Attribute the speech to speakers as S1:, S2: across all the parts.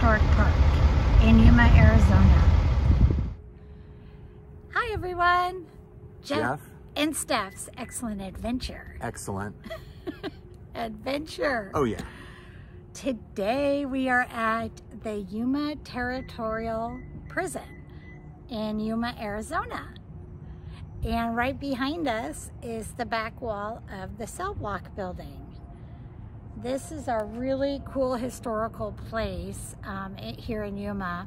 S1: Historic Park in Yuma, Arizona. Hi everyone, Jeff and Steph's Excellent Adventure.
S2: Excellent.
S1: Adventure.
S2: Oh yeah.
S1: Today we are at the Yuma Territorial Prison in Yuma, Arizona. And right behind us is the back wall of the cell block building. This is a really cool historical place here in Yuma.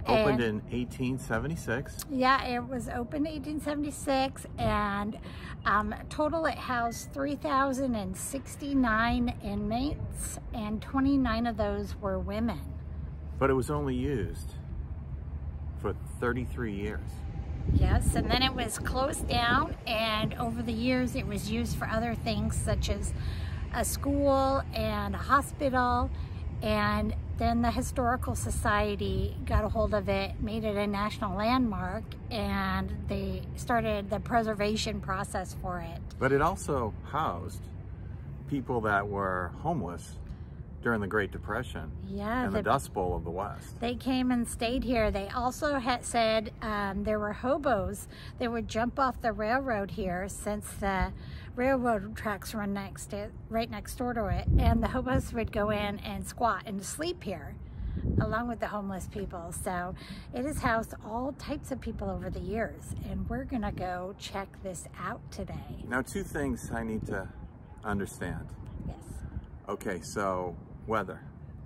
S2: Opened in 1876.
S1: Yeah, it was opened in 1876, and total it housed 3,069 inmates, and 29 of those were women.
S2: But it was only used for 33 years.
S1: Yes, and then it was closed down, and over the years it was used for other things such as a school and a hospital, and then the Historical Society got a hold of it, made it a national landmark, and they started the preservation process for it.
S2: But it also housed people that were homeless during the Great Depression and the Dust Bowl of the West.
S1: They came and stayed here. They also had said there were hobos that would jump off the railroad here, since the railroad tracks run right next door to it, and the hobos would go in and squat and sleep here along with the homeless people. So it has housed all types of people over the years, and we're gonna go check this out today.
S2: Now, two things I need to understand.
S1: Yes.
S2: Okay, so weather.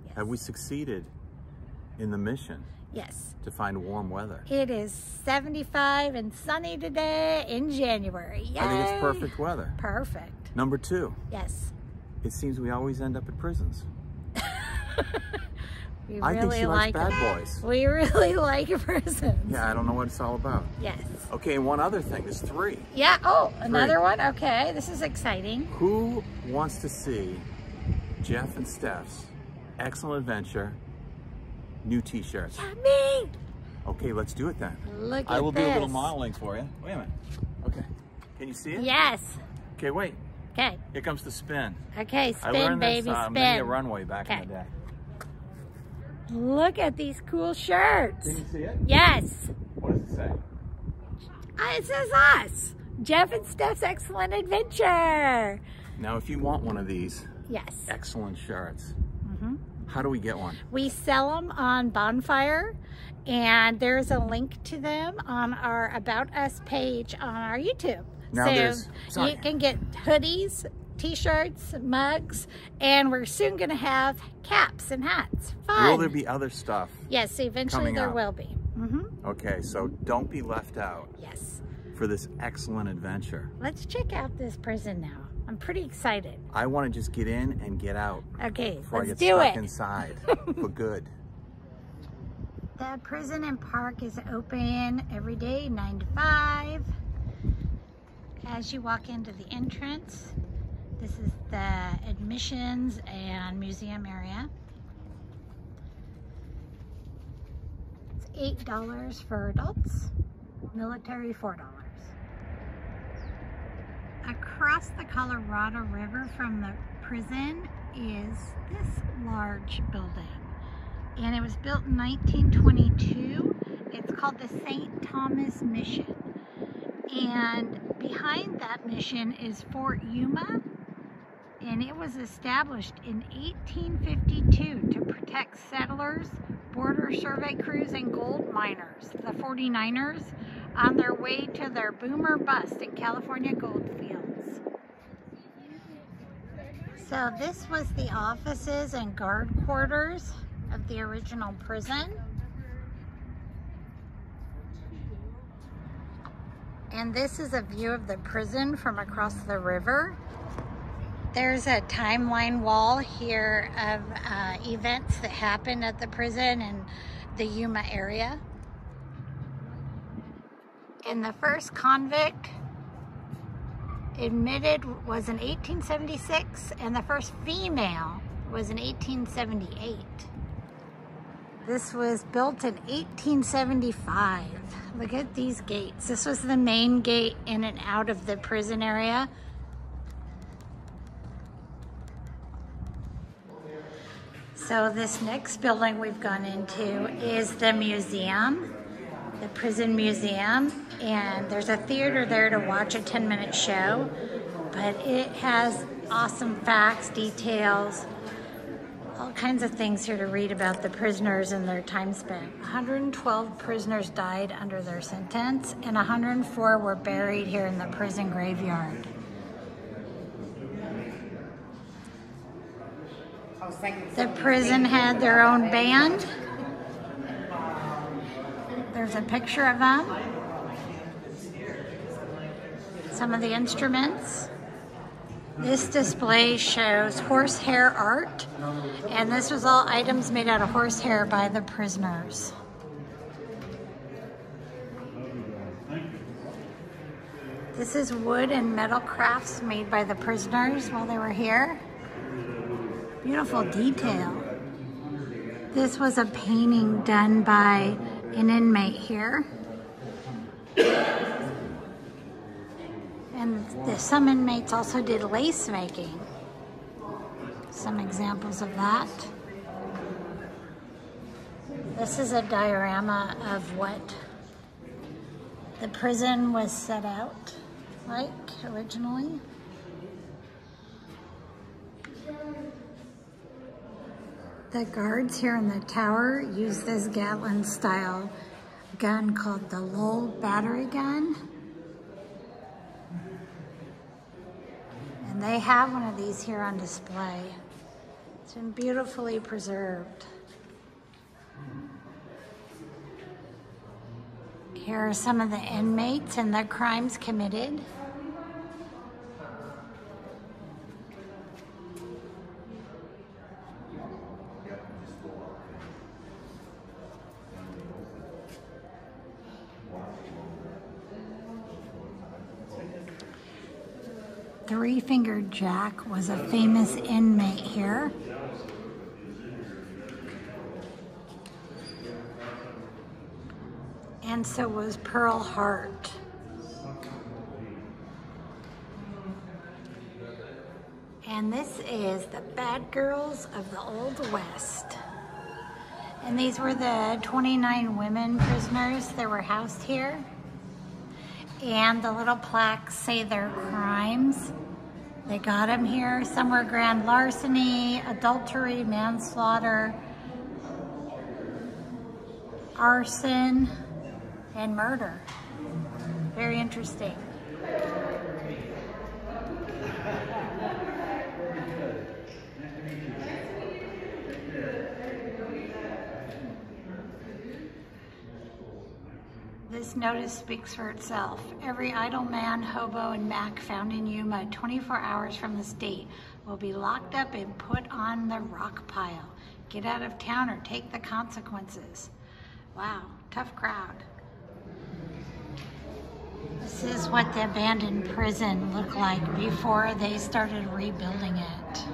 S1: Yes.
S2: Have we succeeded in the mission?
S1: Yes.
S2: To find warm weather.
S1: It is 75 and sunny today in January. Yay!
S2: I think it's perfect weather.
S1: Perfect.
S2: Number two.
S1: Yes.
S2: It seems we always end up at prisons.
S1: I
S2: think she likes bad boys.
S1: We really like prisons.
S2: Yeah, I don't know what it's all about.
S1: Yes.
S2: Okay, and one other thing, there's three.
S1: Yeah, oh, another one? Okay, this is exciting.
S2: Who wants to see Jeff and Steph's Excellent Adventure new t-shirts?
S1: Yeah, me!
S2: Okay, let's do it then.
S1: Look at
S2: I will
S1: this.
S2: do a little modeling for you. Wait a minute. Okay, can you see it?
S1: Yes.
S2: Okay, wait.
S1: Okay.
S2: Here comes the spin.
S1: Okay,
S2: I
S1: spin,
S2: learned
S1: baby,
S2: this
S1: spin.
S2: many a runway back in the day.
S1: Look at these cool shirts.
S2: Can you see it?
S1: Yes.
S2: What does it say?
S1: It says us. Jeff and Steph's Excellent Adventure.
S2: Now, if you want one of these
S1: yes,
S2: excellent shirts, how do we get one?
S1: We sell them on Bonfire, and there's a link to them on our About Us page on our YouTube.
S2: Now
S1: so you can get hoodies, t-shirts, mugs, and we're soon going to have caps and hats. Fun.
S2: Will there be other stuff?
S1: Yes, eventually there will be.
S2: Okay, so don't be left out.
S1: Yes.
S2: For this excellent adventure.
S1: Let's check out this prison now. I'm pretty excited.
S2: I want to just get in and get out.
S1: Okay,
S2: before
S1: let's
S2: I get stuck
S1: do it.
S2: inside for good.
S1: The prison and park is open every day, 9 to 5. As you walk into the entrance, this is the admissions and museum area. It's $8 for adults, military $4. Across the Colorado River from the prison is this large building, and it was built in 1922. It's called the St. Thomas Mission, and behind that mission is Fort Yuma, and it was established in 1852 to protect settlers, border survey crews, and gold miners, the 49ers, on their way to their boom or bust in California gold fields. So this was the offices and guard quarters of the original prison. And this is a view of the prison from across the river. There's a timeline wall here of events that happened at the prison and the Yuma area. And the first convict admitted was in 1876, and the first female was in 1878. This was built in 1875. Look at these gates. This was the main gate in and out of the prison area. So this next building we've gone into is the museum, the prison museum, and there's a theater there to watch a 10-minute show, but it has awesome facts, details, all kinds of things here to read about the prisoners and their time spent. 112 prisoners died under their sentence, and 104 were buried here in the prison graveyard. The prison had their own band. There's a picture of them. Some of the instruments. This display shows horsehair art, and this was all items made out of horsehair by the prisoners. This is wood and metal crafts made by the prisoners while they were here. Beautiful detail. This was a painting done by an inmate here. And some inmates also did lace making. Some examples of that. This is a diorama of what the prison was set out like originally. The guards here in the tower use this Gatling-style gun called the Lowell battery gun. And they have one of these here on display. It's been beautifully preserved. Here are some of the inmates and the crimes committed. Three-Fingered Jack was a famous inmate here. And so was Pearl Hart. And this is the Bad Girls of the Old West. And these were the 29 women prisoners that were housed here. And the little plaques say their crimes. They got them here. Some were grand larceny, adultery, manslaughter, arson, and murder. Very interesting. This notice speaks for itself. Every idle man, hobo, and Mac found in Yuma 24 hours from the state will be locked up and put on the rock pile. Get out of town or take the consequences. Wow, tough crowd. This is what the abandoned prison looked like before they started rebuilding it.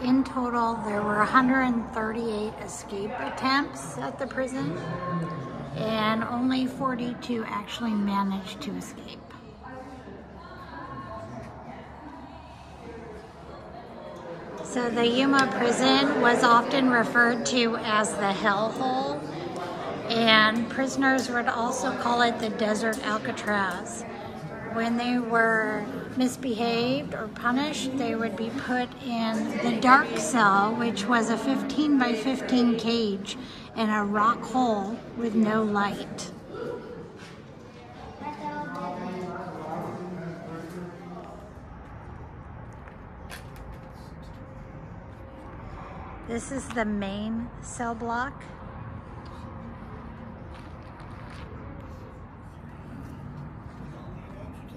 S1: In total, there were 138 escape attempts at the prison, and only 42 actually managed to escape. So the Yuma prison was often referred to as the hellhole, and prisoners would also call it the desert Alcatraz. When they were misbehaved or punished, they would be put in the dark cell, which was a 15 by 15 cage in a rock hole with no light. This is the main cell block.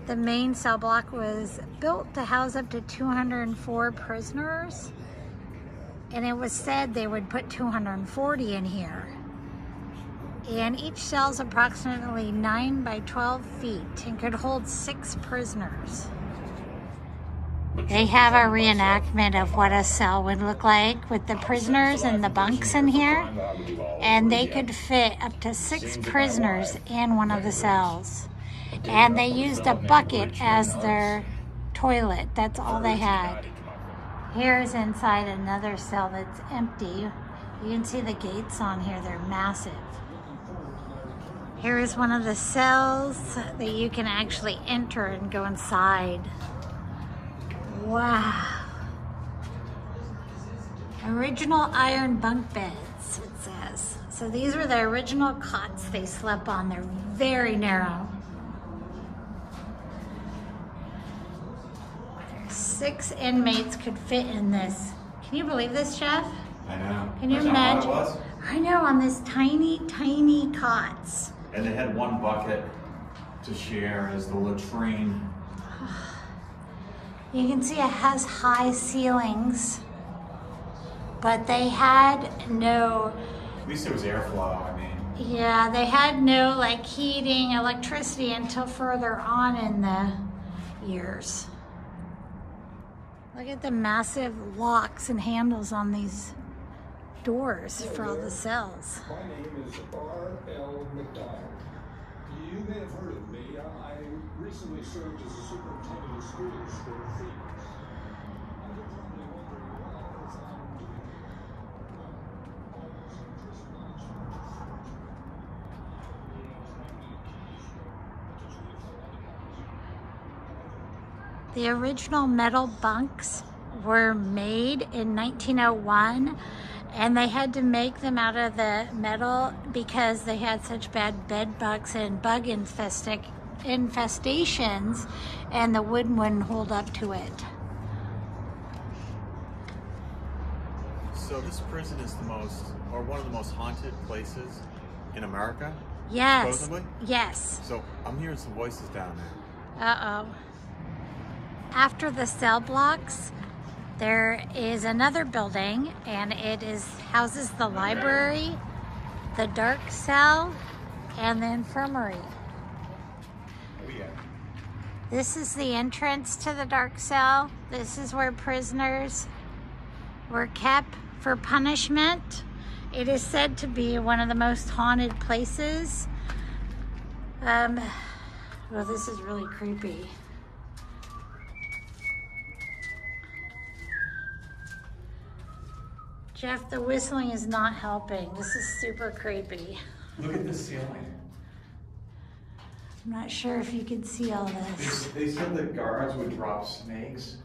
S1: The main cell block was built to house up to 204 prisoners, and it was said they would put 240 in here. And each cell is approximately 9 by 12 feet and could hold 6 prisoners. They have a reenactment of what a cell would look like with the prisoners and the bunks in here. And they could fit up to 6 prisoners in one of the cells. And they used a bucket as their toilet. That's all they had. Here's inside another cell that's empty. You can see the gates on here. They're massive. Here is one of the cells that you can actually enter and go inside. Wow. Original iron bunk beds, it says. So these were the original cots they slept on. They're very narrow. 6 inmates could fit in this. Can you believe this, Chef?
S2: I know.
S1: Can you imagine? I know, on this tiny, tiny cots.
S2: And they had one bucket to share as the latrine.
S1: You can see it has high ceilings, but they had no...
S2: At least there was airflow, I mean.
S1: Yeah, they had no like heating, electricity until further on in the years. Look at the massive locks and handles on these doors for all the cells.
S3: My name is R.L. McDonald. You may have heard of me. I recently served as a superintendent of schools for Phoenix. You're probably wondering what on earth I'm doing here.
S1: The original metal bunks were made in 1901, and they had to make them out of the metal because they had such bad bed bugs and bug infestations, and the wood wouldn't hold up to it.
S2: So this prison is the most, or one of the most haunted places in America?
S1: Yes.
S2: Supposedly?
S1: Yes.
S2: So I'm hearing some voices down there.
S1: Uh-oh. After the cell blocks, there is another building, and it houses the library, the dark cell, and the infirmary. This is the entrance to the dark cell. This is where prisoners were kept for punishment. It is said to be one of the most haunted places. Well, this is really creepy. Jeff, the whistling is not helping. This is super creepy.
S2: Look at the ceiling.
S1: I'm not sure if you can see all this.
S2: They said the guards would drop snakes.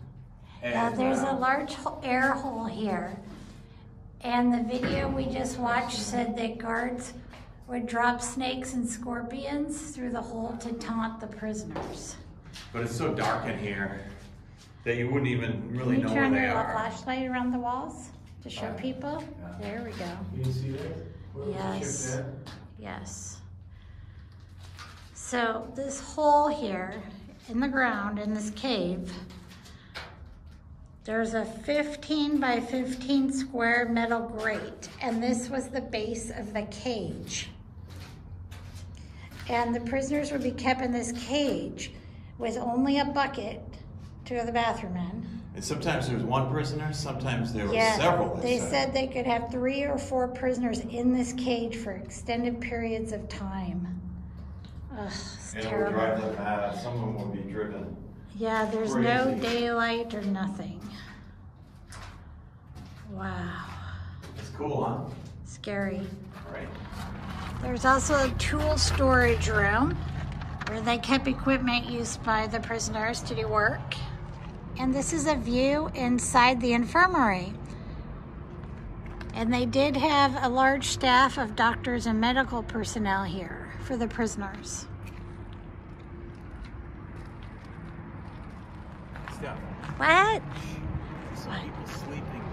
S2: And,
S1: yeah, there's a large air hole here. And the video we just watched said that guards would drop snakes and scorpions through the hole to taunt the prisoners.
S2: But it's so dark in here that you wouldn't even really know where they are.
S1: Can you turn the flashlight around the walls to show people?
S2: Yeah.
S1: There we go.
S2: You see that?
S1: Yes. Yes. So this hole here in the ground in this cave, there's a 15 by 15 square metal grate, and this was the base of the cage. And the prisoners would be kept in this cage with only a bucket to go to the bathroom in.
S2: And sometimes there was one prisoner, sometimes there were several.
S1: They said they could have 3 or 4 prisoners in this cage for extended periods of time. Ugh, it's terrible.
S2: It would drive them mad. Some of them would be driven.
S1: Yeah, there's
S2: crazy.
S1: No daylight or nothing. Wow.
S2: It's cool, huh?
S1: Scary.
S2: Right.
S1: There's also a tool storage room where they kept equipment used by the prisoners to do work. And this is a view inside the infirmary. And they did have a large staff of doctors and medical personnel here for the prisoners.
S2: Steph.
S1: What?
S2: Some people sleeping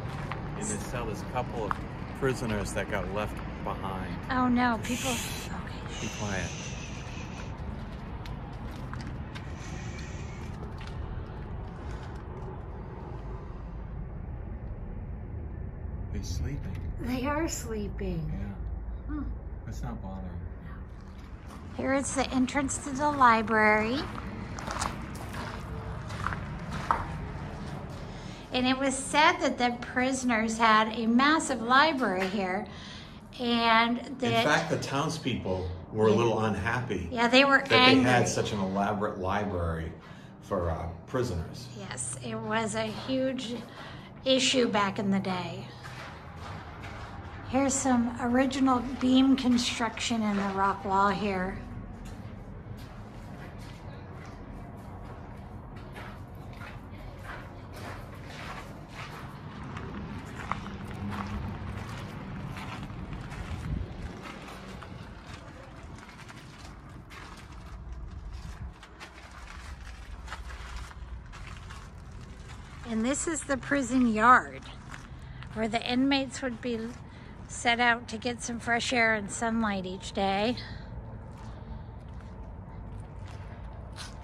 S2: in this cell. There's a couple of prisoners that got left behind.
S1: Oh no, people. Okay.
S2: Be quiet. They're sleeping.
S1: They are sleeping.
S2: Yeah. That's not bothering.
S1: Here is the entrance to the library. And it was said that the prisoners had a massive library here. And that,
S2: in fact, the townspeople were a little unhappy.
S1: Yeah, they were
S2: that
S1: angry.
S2: They had such an elaborate library for prisoners.
S1: Yes, it was a huge issue back in the day. Here's some original beam construction in the rock wall here. And this is the prison yard where the inmates would be set out to get some fresh air and sunlight each day.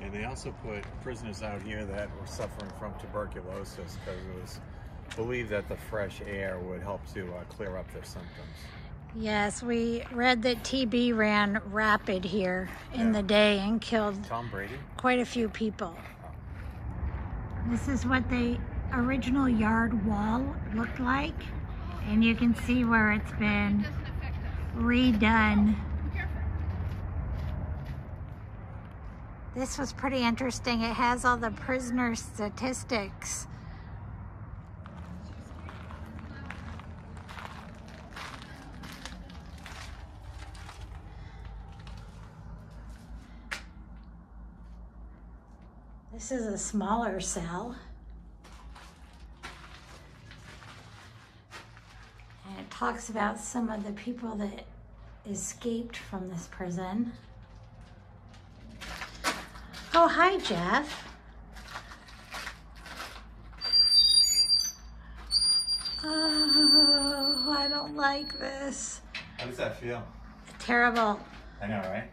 S2: And they also put prisoners out here that were suffering from tuberculosis because it was believed that the fresh air would help to clear up their symptoms.
S1: Yes, we read that TB ran rapid here in the day and killed
S2: Tom Brady?
S1: Quite a few people. This is what the original yard wall looked like, and you can see where it's been redone. This was pretty interesting. It has all the prisoner statistics. This is a smaller cell. And it talks about some of the people that escaped from this prison. Oh, hi, Jeff. Oh, I don't like this.
S2: How does that feel?
S1: Terrible.
S2: I know, right?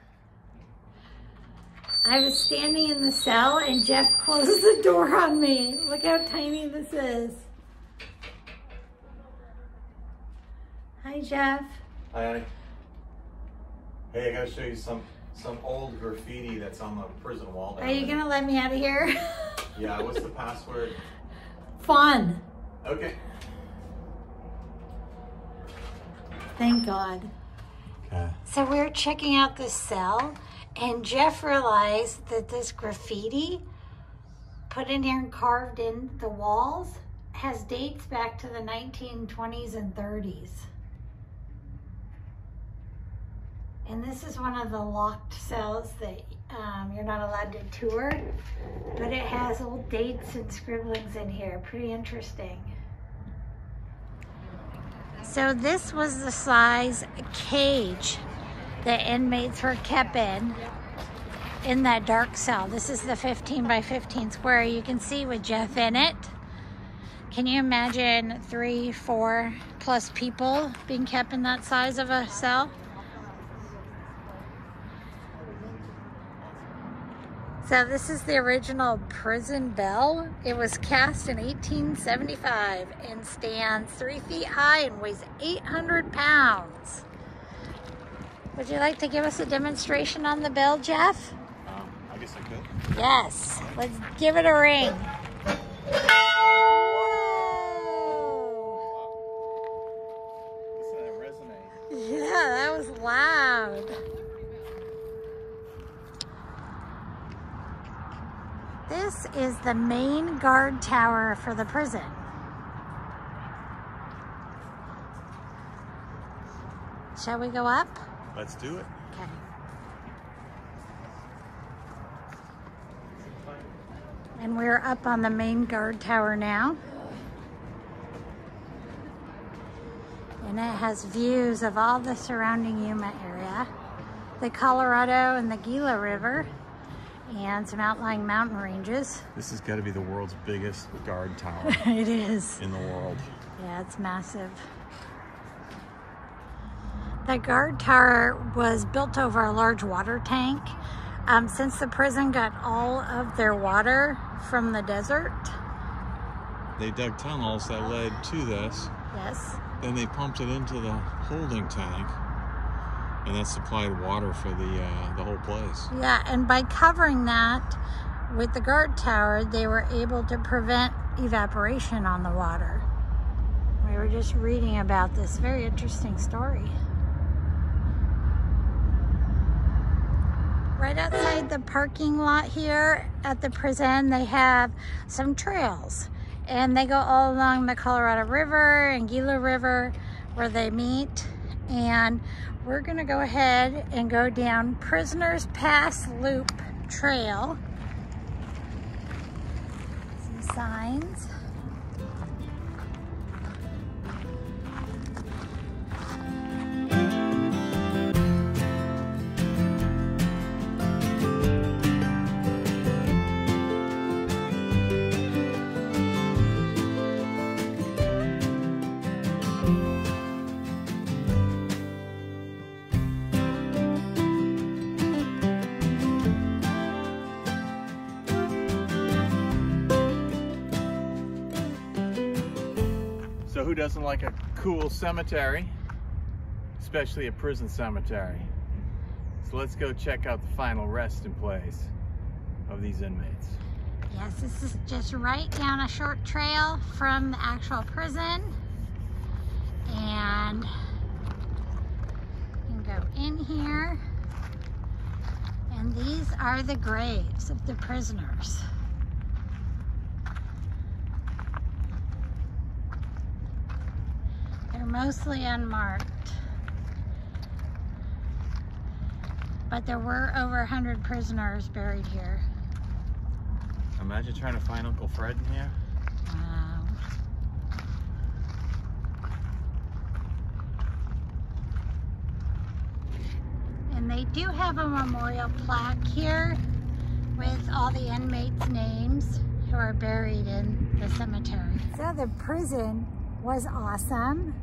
S1: I was standing in the cell and Jeff closed the door on me. Look how tiny this is. Hi, Jeff.
S2: Hi. Hey, I gotta show you some old graffiti that's on the prison wall down
S1: Are you gonna let me out of here?
S2: Yeah, what's the password?
S1: Fun.
S2: Okay.
S1: Thank God.
S2: Okay.
S1: So we're checking out this cell, and Jeff realized that this graffiti put in here and carved in the walls has dates back to the 1920s and 30s. And this is one of the locked cells that you're not allowed to tour, but it has old dates and scribblings in here. Pretty interesting. So this was the size cage that inmates were kept in that dark cell. This is the 15 by 15 square. You can see with Jeff in it. Can you imagine 3, 4 plus people being kept in that size of a cell? So this is the original prison bell. It was cast in 1875 and stands 3 feet high and weighs 800 pounds. Would you like to give us a demonstration on the bell, Jeff?
S2: I guess I could.
S1: Yes, let's give it a ring. Whoa!
S2: Listen, that resonates.
S1: Yeah, that was loud. This is the main guard tower for the prison. Shall we go up?
S2: Let's do it.
S1: Okay. And we're up on the main guard tower now. And it has views of all the surrounding Yuma area, the Colorado and the Gila River, and some outlying mountain ranges.
S2: This has got to be the world's biggest guard tower.
S1: It is.
S2: In the world.
S1: Yeah, it's massive. The guard tower was built over a large water tank. Since the prison got all of their water from the desert.
S2: They dug tunnels that led to this.
S1: Yes.
S2: Then they pumped it into the holding tank, and that supplied water for the whole place.
S1: Yeah, and by covering that with the guard tower, they were able to prevent evaporation on the water. We were just reading about this very interesting story. Right outside the parking lot here at the prison, they have some trails, and they go all along the Colorado River and Gila River where they meet. And we're gonna go ahead and go down Prisoners Pass Loop Trail. Some signs.
S2: So who doesn't like a cool cemetery, especially a prison cemetery? So let's go check out the final resting place of these inmates.
S1: Yes, this is just right down a short trail from the actual prison. And you can go in here. And these are the graves of the prisoners. They're mostly unmarked. But there were over 100 prisoners buried here.
S2: Imagine trying to find Uncle Fred in here.
S1: Wow. And they do have a memorial plaque here with all the inmates' names who are buried in the cemetery. So the prison was awesome.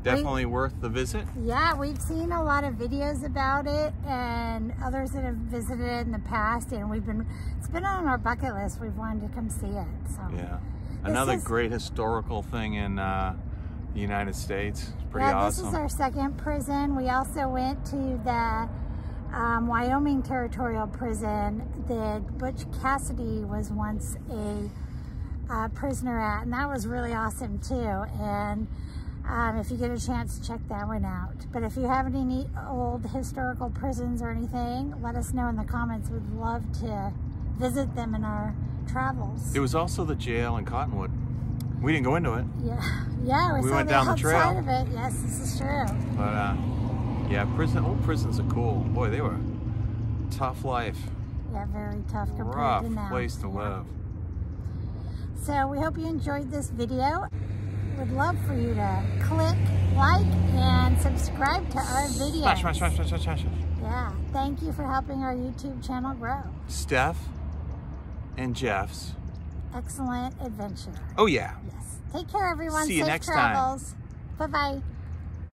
S2: Definitely worth the visit.
S1: Yeah, we've seen a lot of videos about it and others that have visited it in the past, and it's been on our bucket list. We've wanted to come see it. So
S2: yeah, another great historical thing in the United States. It's pretty awesome.
S1: This is our second prison. We also went to the Wyoming Territorial Prison that Butch Cassidy was once a prisoner at, and that was really awesome too. And if you get a chance, check that one out. But if you have any neat old historical prisons or anything, let us know in the comments. We'd love to visit them in our travels.
S2: It was also the jail in Cottonwood. We didn't go into it.
S1: Yeah, we
S2: went down the trail.
S1: outside of it. Yes, this is true.
S2: But yeah, old prisons are cool. Boy, they were tough life.
S1: Yeah, very tough compared
S2: Rough
S1: to now.
S2: place to live.
S1: So we hope you enjoyed this video. Would love for you to click like and subscribe to our videos.
S2: Smash.
S1: Yeah, thank you for helping our YouTube channel grow.
S2: Steph and Jeff's
S1: Excellent adventure.
S2: Oh yeah.
S1: Yes. Take care, everyone.
S2: See you
S1: Safe
S2: next
S1: travels. Bye-bye.